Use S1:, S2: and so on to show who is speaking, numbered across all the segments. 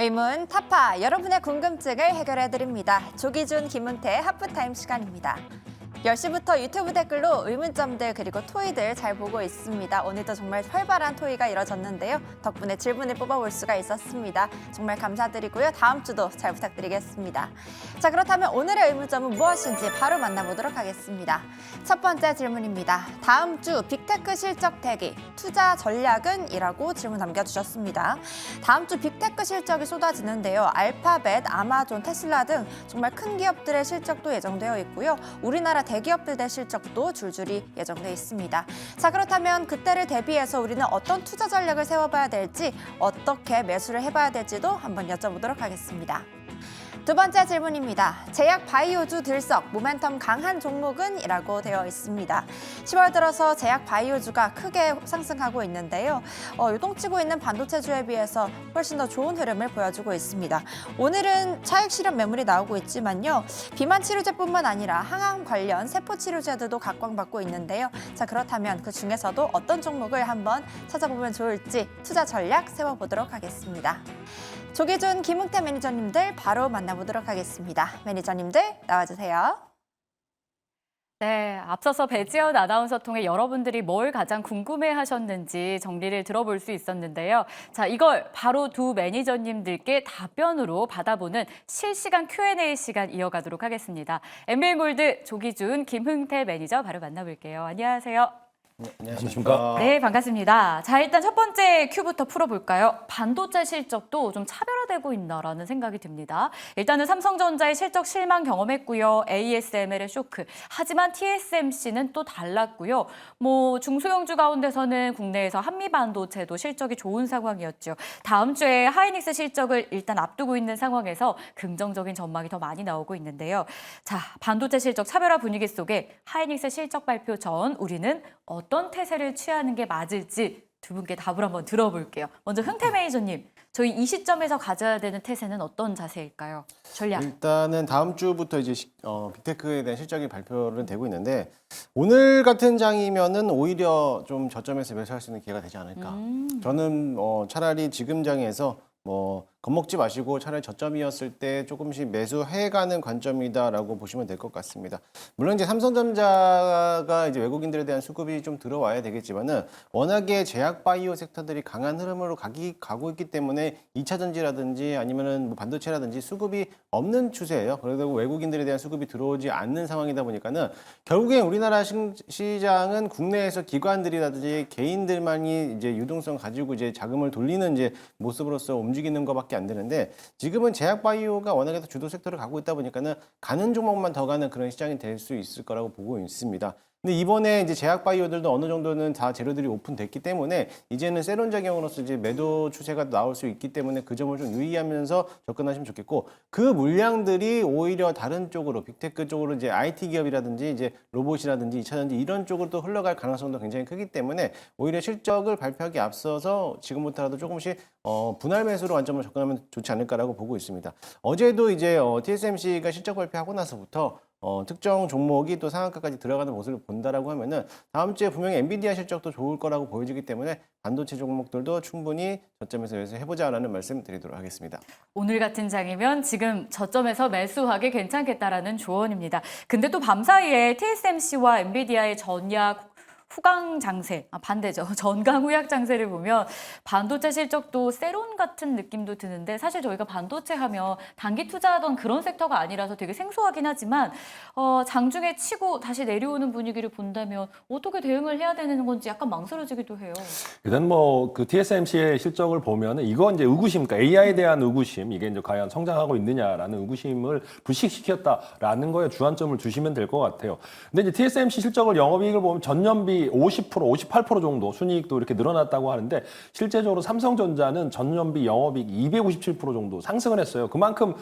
S1: 의문, 타파, 여러분의 궁금증을 해결해드립니다. 조기준, 김은태 하프타임 시간입니다. 10시부터 유튜브 댓글로 의문점들 그리고 토의들 잘 보고 있습니다. 오늘도 정말 활발한 토의가 이뤄졌는데요. 덕분에 질문을 뽑아볼 수가 있었습니다. 정말 감사드리고요. 다음 주도 잘 부탁드리겠습니다. 자, 그렇다면 오늘의 의문점은 무엇인지 바로 만나보도록 하겠습니다. 첫 번째 질문입니다. 다음 주 빅테크 실적 대기, 투자 전략은? 이라고 질문 남겨주셨습니다. 다음 주 빅테크 실적이 쏟아지는데요. 알파벳, 아마존, 테슬라 등 정말 큰 기업들의 실적도 예정되어 있고요. 우리나라 대기업들의 실적도 줄줄이 예정돼 있습니다. 자, 그렇다면 그때를 대비해서 우리는 어떤 투자 전략을 세워봐야 될지, 어떻게 매수를 해봐야 될지도 한번 여쭤보도록 하겠습니다. 두 번째 질문입니다. 제약 바이오주 들썩, 모멘텀 강한 종목은? 이라고 되어 있습니다. 10월 들어서 제약 바이오주가 크게 상승하고 있는데요. 요동치고 있는 반도체주에 비해서 훨씬 더 좋은 흐름을 보여주고 있습니다. 오늘은 차익 실현 매물이 나오고 있지만요. 비만 치료제뿐만 아니라 항암 관련 세포 치료제들도 각광받고 있는데요. 자, 그렇다면 그 중에서도 어떤 종목을 한번 찾아보면 좋을지 투자 전략 세워보도록 하겠습니다. 조기준, 김웅태 매니저님들 바로 만나보도록 하겠습니다. 매니저님들 나와주세요.
S2: 네, 앞서서 배지연 아나운서 통해 여러분들이 뭘 가장 궁금해하셨는지 정리를 들어볼 수 있었는데요. 자, 이걸 바로 두 매니저님들께 답변으로 받아보는 실시간 Q&A 시간 이어가도록 하겠습니다. MBN골드 조기준, 김흥태 매니저 바로 만나볼게요. 안녕하세요.
S3: 네, 안녕하십니까.
S2: 네, 반갑습니다. 자, 일단 첫 번째 큐부터 풀어볼까요? 반도체 실적도 좀 차별화되고 있나라는 생각이 듭니다. 일단은 삼성전자의 실적 실망 경험했고요. ASML의 쇼크. 하지만 TSMC는 또 달랐고요. 중소형주 가운데서는 국내에서 한미반도체도 실적이 좋은 상황이었죠. 다음 주에 하이닉스 실적을 일단 앞두고 있는 상황에서 긍정적인 전망이 더 많이 나오고 있는데요. 자, 반도체 실적 차별화 분위기 속에 하이닉스 실적 발표 전 우리는 어떤 태세를 취하는 게 맞을지 두 분께 답을 한번 들어볼게요. 먼저 흥태 매니저님, 저희 이 시점에서 가져야 되는 태세는 어떤 자세일까요? 전략.
S3: 일단은 다음 주부터 이제 빅테크에 대한 실적이 발표는 되고 있는데 오늘 같은 장이면은 오히려 좀 저점에서 매수할 수 있는 기회가 되지 않을까. 저는 차라리 지금 장에서 겁먹지 마시고 차라리 저점이었을 때 조금씩 매수해가는 관점이다라고 보시면 될 것 같습니다. 물론 이제 삼성전자가 이제 외국인들에 대한 수급이 좀 들어와야 되겠지만은 워낙에 제약 바이오 섹터들이 강한 흐름으로 가고 있기 때문에 2차 전지라든지 아니면은 반도체라든지 수급이 없는 추세예요. 그래도 외국인들에 대한 수급이 들어오지 않는 상황이다 보니까는 결국엔 우리나라 시장은 국내에서 기관들이라든지 개인들만이 이제 유동성 가지고 이제 자금을 돌리는 이제 모습으로서 움직이는 것밖에 안 되는데 지금은 제약 바이오가 워낙에 주도 섹터를 가고 있다 보니까는 가는 종목만 더 가는 그런 시장이 될 수 있을 거라고 보고 있습니다. 근데 이번에 이제 제약 바이오들도 어느 정도는 다 재료들이 오픈됐기 때문에 이제는 세론작용으로서 이제 매도 추세가 나올 수 있기 때문에 그 점을 좀 유의하면서 접근하시면 좋겠고 그 물량들이 오히려 다른 쪽으로 빅테크 쪽으로 이제 IT 기업이라든지 이제 로봇이라든지 2차전지 이런 쪽으로 또 흘러갈 가능성도 굉장히 크기 때문에 오히려 실적을 발표하기 앞서서 지금부터라도 조금씩 분할 매수로 관점을 접근하면 좋지 않을까라고 보고 있습니다. 어제도 이제 TSMC가 실적 발표하고 나서부터 특정 종목이 또 상한가까지 들어가는 모습을 본다라고 하면은 다음 주에 분명히 엔비디아 실적도 좋을 거라고 보여지기 때문에 반도체 종목들도 충분히 저점에서 매수해보자라는 말씀 드리도록 하겠습니다.
S2: 오늘 같은 장이면 지금 저점에서 매수하기 괜찮겠다라는 조언입니다. 근데 또 밤사이에 TSMC와 엔비디아의 전약 후강 장세, 반대죠. 전강 후약 장세를 보면 반도체 실적도 세론 같은 느낌도 드는데 사실 저희가 반도체 하면 단기 투자하던 그런 섹터가 아니라서 되게 생소하긴 하지만 장중에 치고 다시 내려오는 분위기를 본다면 어떻게 대응을 해야 되는 건지 약간 망설여지기도 해요.
S4: 일단 그 TSMC의 실적을 보면은 이건 이제 의구심, 그러니까 AI에 대한 의구심, 이게 이제 과연 성장하고 있느냐라는 의구심을 불식시켰다라는 거에 주안점을 두시면 될 것 같아요. 근데 이제 TSMC 실적을 영업이익을 보면 전년비 50%, 58% 정도 순이익도 이렇게 늘어났다고 하는데 실제적으로 삼성전자는 전년비 영업이익 257% 정도 상승을 했어요. 그만큼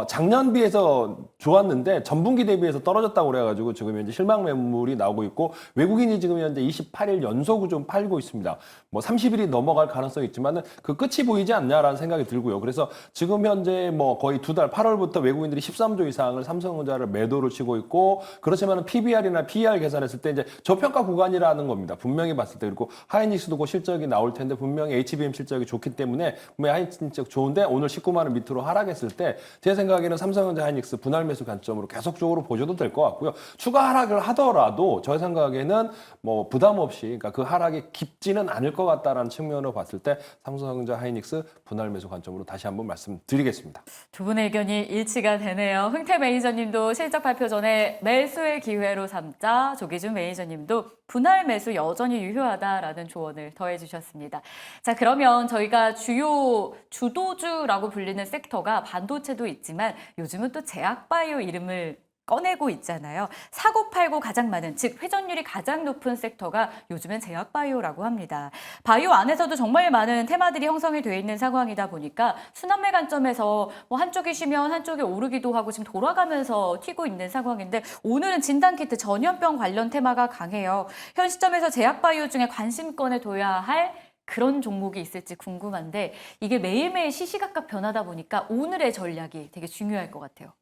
S4: 작년비에서 좋았는데 전분기 대비해서 떨어졌다고 그래가지고 지금 현재 실망 매물이 나오고 있고 외국인이 지금 현재 28일 연속으로 좀 팔고 있습니다. 30일이 넘어갈 가능성이 있지만은 그 끝이 보이지 않냐라는 생각이 들고요. 그래서 지금 현재 거의 두 달 8월부터 외국인들이 13조 이상을 삼성전자를 매도를 치고 있고 그렇지만은 PBR이나 PER 계산했을 때 이제 저평가 구간이 구간이라는 겁니다. 분명히 봤을 때. 그리고 하이닉스도 그 실적이 나올 텐데 분명히 HBM 실적이 좋기 때문에 분명히 하이닉스 실적 좋은데 오늘 19만 원 밑으로 하락했을 때 제 생각에는 삼성전자 하이닉스 분할 매수 관점으로 계속적으로 보셔도 될 것 같고요. 추가 하락을 하더라도 저 생각에는 뭐 부담 없이 그러니까 그 하락이 깊지는 않을 것 같다라는 측면으로 봤을 때 삼성전자 하이닉스 분할 매수 관점으로 다시 한번 말씀드리겠습니다.
S2: 두 분의 의견이 일치가 되네요. 흥태 매니저님도 실적 발표 전에 매수의 기회로 삼자, 조기준 매니저님도 분할 매수 여전히 유효하다라는 조언을 더해주셨습니다. 자, 그러면 저희가 주요 주도주라고 불리는 섹터가 반도체도 있지만 요즘은 또 제약바이오 이름을 꺼내고 있잖아요. 사고 팔고 가장 많은, 즉 회전율이 가장 높은 섹터가 요즘엔 제약바이오라고 합니다. 바이오 안에서도 정말 많은 테마들이 형성이 되어 있는 상황이다 보니까 순환매 관점에서 뭐 한쪽이 쉬면 한쪽이 오르기도 하고 지금 돌아가면서 튀고 있는 상황인데 오늘은 진단키트 전염병 관련 테마가 강해요. 현 시점에서 제약바이오 중에 관심권에 둬야 할 그런 종목이 있을지 궁금한데 이게 매일매일 시시각각 변하다 보니까 오늘의 전략이 되게 중요할 것 같아요.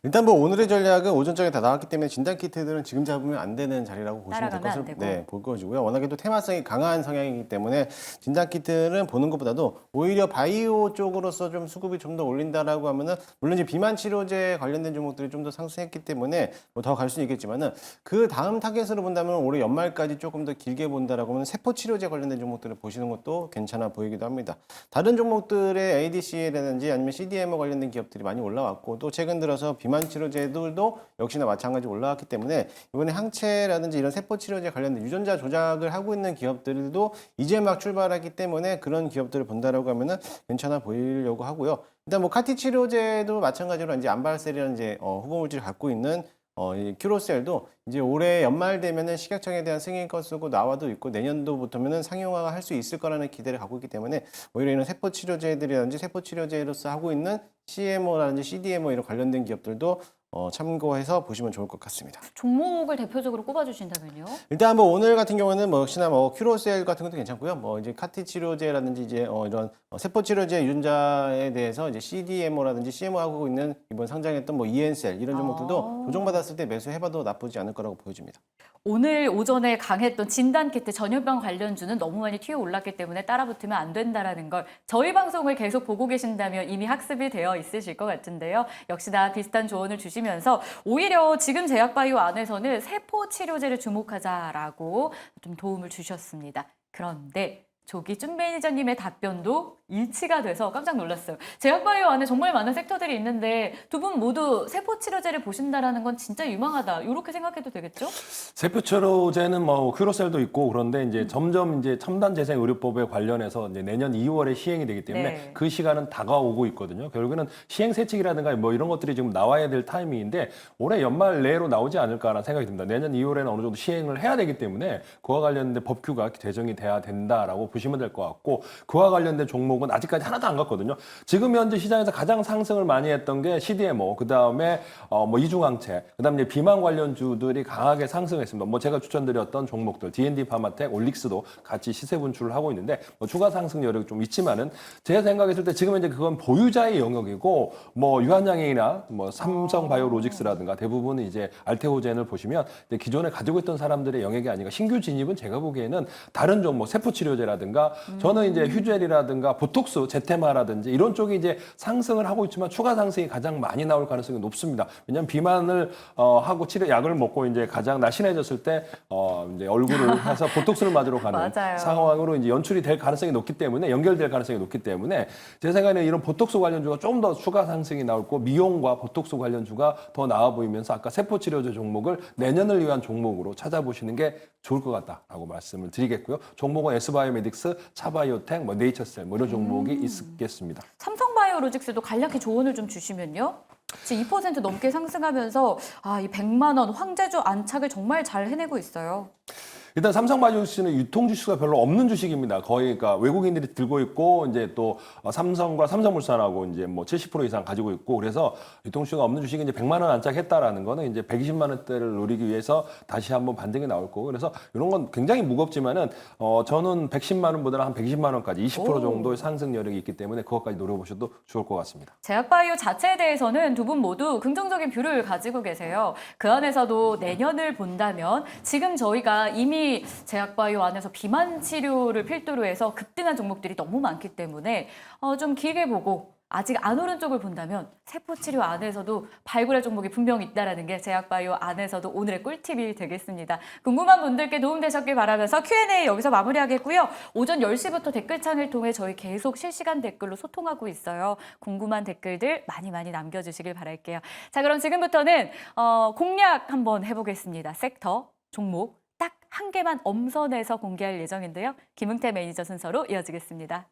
S3: 일단 뭐 오늘의 전략은 오전장에 다 나왔기 때문에 진단키트들은 지금 잡으면 안 되는 자리라고 보시면 될
S2: 따라가면
S3: 것을
S2: 안 되고.
S3: 볼 것이고요. 워낙에 또 테마성이 강한 성향이기 때문에 진단키트는 보는 것보다도 오히려 바이오 쪽으로서 좀 수급이 좀 더 올린다라고 하면은 물론 이제 비만 치료제 관련된 종목들이 좀 더 상승했기 때문에 뭐 더 갈 수 있겠지만은 그 다음 타겟으로 본다면 올해 연말까지 조금 더 길게 본다라고 하면 세포 치료제 관련된 종목들을 보시는 것도 괜찮아 보이기도 합니다. 다른 종목들의 ADC라든지 아니면 CDMO 관련된 기업들이 많이 올라왔고 또 최근 들어서 비만 치료제들도 역시나 마찬가지로 올라왔기 때문에 이번에 항체라든지 이런 세포 치료제 관련된 유전자 조작을 하고 있는 기업들도 이제 막 출발하기 때문에 그런 기업들을 본다라고 하면은 괜찮아 보이려고 하고요. 일단 뭐 카티 치료제도 마찬가지로 이제 암발셀이라는 이제 후보 물질을 갖고 있는 이 큐로셀도 이제 올해 연말 되면은 식약청에 대한 승인 건수고 나와도 있고 내년도부터면은 상용화가 할 수 있을 거라는 기대를 갖고 있기 때문에 오히려 이런 세포 치료제들이라든지 세포 치료제로서 하고 있는 CMO라든지 CDMO 이런 관련된 기업들도 참고해서 보시면 좋을 것 같습니다.
S2: 종목을 대표적으로 꼽아주신다면요?
S3: 일단 뭐 오늘 같은 경우는 뭐 역시나 뭐 큐로셀 같은 것도 괜찮고요. 뭐 이제 카티 치료제라든지 이제 이런 세포 치료제 유전자에 대해서 이제 CDMO라든지 CMO 하고 있는 이번 상장했던 뭐 이엔셀 이런 종목들도 조정받았을 때 매수해봐도 나쁘지 않을 거라고 보여집니다.
S2: 오늘 오전에 강했던 진단키트 전염병 관련주는 너무 많이 튀어 올랐기 때문에 따라붙으면 안 된다라는 걸 저희 방송을 계속 보고 계신다면 이미 학습이 되어 있으실 것 같은데요. 역시나 비슷한 조언을 주시면서 오히려 지금 제약바이오 안에서는 세포 치료제를 주목하자라고 좀 도움을 주셨습니다. 그런데 조기준 매니저님의 답변도 일치가 돼서 깜짝 놀랐어요. 제약바이오 안에 정말 많은 섹터들이 있는데 두 분 모두 세포 치료제를 보신다라는 건 진짜 유망하다. 이렇게 생각해도 되겠죠?
S4: 세포 치료제는 뭐 큐로셀도 있고 그런데 이제 점점 이제 첨단 재생 의료법에 관련해서 이제 내년 2월에 시행이 되기 때문에
S2: 네.
S4: 그 시간은 다가오고 있거든요. 결국에는 시행 세칙이라든가 뭐 이런 것들이 지금 나와야 될 타이밍인데 올해 연말 내로 나오지 않을까라는 생각이 듭니다. 내년 2월에는 어느 정도 시행을 해야 되기 때문에 그와 관련된 법규가 제정이 돼야 된다라고 보시면 될 것 같고 그와 관련된 종목은 아직까지 하나도 안 갔거든요. 지금 현재 시장에서 가장 상승을 많이 했던 게 CDMO, 그 다음에 뭐 이중항체, 그 다음에 비만 관련주들이 강하게 상승했습니다. 뭐 제가 추천드렸던 종목들, D&D 파마텍, 올릭스도 같이 시세 분출을 하고 있는데 뭐 추가 상승 여력이 좀 있지만은 제 생각했을 때 지금 현재 그건 보유자의 영역이고 뭐 유한양행이나 뭐 삼성 바이오로직스라든가 대부분은 이제 알테오젠을 보시면 이제 기존에 가지고 있던 사람들의 영역이 아니라 신규 진입은 제가 보기에는 다른 종목 세포 치료제라든가 저는 이제 휴젤이라든가 보톡스, 제테마라든지 이런 쪽이 이제 상승을 하고 있지만 추가 상승이 가장 많이 나올 가능성이 높습니다. 왜냐하면 비만을 하고 치료 약을 먹고 이제 가장 날씬해졌을 때 이제 얼굴을 해서 보톡스를 맞으러 가는
S2: 맞아요.
S4: 상황으로 이제 연출이 될 가능성이 높기 때문에 연결될 가능성이 높기 때문에 제 생각에는 이런 보톡스 관련주가 좀 더 추가 상승이 나올 거고 미용과 보톡스 관련주가 더 나아 보이면서 아까 세포 치료제 종목을 내년을 위한 종목으로 찾아보시는 게 좋을 것 같다라고 말씀을 드리겠고요. 종목은 S바이오메딕스, 차바이오텍, 뭐 네이처셀 뭐 이런 종목이 있겠습니다.
S2: 삼성바이오로직스도 간략히 조언을 좀 주시면요. 지금 2% 넘게 상승하면서 이 100만 원 황제주 안착을 정말 잘 해내고 있어요.
S4: 일단 삼성바이오로직스는 유통 주식수가 별로 없는 주식입니다. 거의 그러니까 외국인들이 들고 있고 이제 또 삼성과 삼성물산하고 이제 뭐 70% 이상 가지고 있고 그래서 유통 주식수가 없는 주식이 이제 100만 원 안착했다라는 거는 이제 120만 원대를 노리기 위해서 다시 한번 반등이 나올 거고 그래서 이런 건 굉장히 무겁지만은 저는 110만 원보다는 한 120만 원까지 20% 정도의 상승 여력이 있기 때문에 그것까지 노려보셔도 좋을 것 같습니다.
S2: 제약바이오 자체에 대해서는 두 분 모두 긍정적인 뷰를 가지고 계세요. 그 안에서도 내년을 본다면 지금 저희가 이미 이미 제약바이오 안에서 비만 치료를 필두로 해서 급등한 종목들이 너무 많기 때문에 좀 길게 보고 아직 안 오른 쪽을 본다면 세포치료 안에서도 발굴할 종목이 분명히 있다는 게 제약바이오 안에서도 오늘의 꿀팁이 되겠습니다. 궁금한 분들께 도움되셨길 바라면서 Q&A 여기서 마무리하겠고요. 오전 10시부터 댓글창을 통해 저희 계속 실시간 댓글로 소통하고 있어요. 궁금한 댓글들 많이 남겨주시길 바랄게요. 자, 그럼 지금부터는 공략 한번 해보겠습니다. 섹터, 종목 딱 한 개만 엄선해서 공개할 예정인데요. 김응태 매니저 순서로 이어지겠습니다.